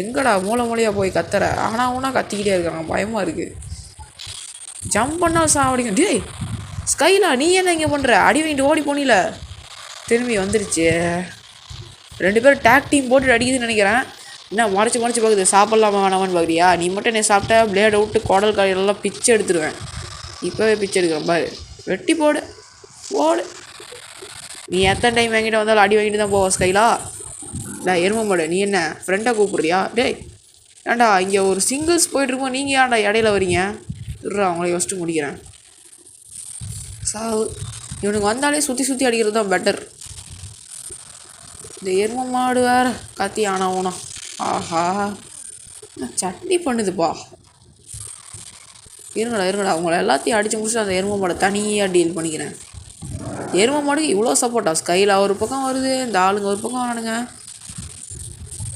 எங்கடா மூளையாக போய் கத்துற ஆனால் ஊனா கத்திக்கிட்டே இருக்காங்க, பயமாக இருக்குது. ஜம்ப் பண்ணால் சாவடிக்கும். டேய் ஸ்கைலா, நீ என்ன இங்கே பண்ணுற? அடி வாங்கிட்டு ஓடி போனில, திரும்பி வந்துருச்சு. 2 பேரும் டேக் டீம் போட்டு அடிக்குதுன்னு நினைக்கிறேன். என்ன மறைச்சி பார்க்குது, சாப்பிட்லாமா வேணாமான்னு பார்க்குறியா? நீ மட்டும் என்னை சாப்பிட்டா பிளேடை விட்டு குடல் காயெல்லாம் பிச்சு எடுத்துருவேன். இப்போவே பிச்சு எடுக்கிறேன் பாரு, வெட்டி போடு. நீ எத்தனை டைம் வாங்கிட்டு வந்தாலும் அடி வாங்கிட்டு தான் போவா ஸ்கைலா. இல்லை எருமை மாடு, நீ என்ன ஃப்ரெண்டை கூப்பிட்றியா? டேய் ஏன்டா இங்கே ஒரு சிங்கிள்ஸ் போயிட்டுருக்கோம், நீங்கள் ஏன்டா இடையில வரீங்க? இருறா அவங்கள யோசிச்சு முடிக்கிறேன். சாவு, இவனுக்கு வந்தாலே சுற்றி அடிக்கிறது தான் பெட்டர். இந்த எருமை மாடு வேறு கத்தி ஆனா ஆஹா சட்னி பண்ணுதுப்பா. இருங்கடா அவங்கள எல்லாத்தையும் அடித்து முடிச்சுட்டு அந்த எருமை மாடை தனியாக டீல் பண்ணிக்கிறேன். எருமை மாடுக்கு இவ்வளோ சப்போர்ட்டா? ஸ்கைலா ஒரு பக்கம் வருது, இந்த ஆளுங்க ஒரு பக்கம் வரானுங்க.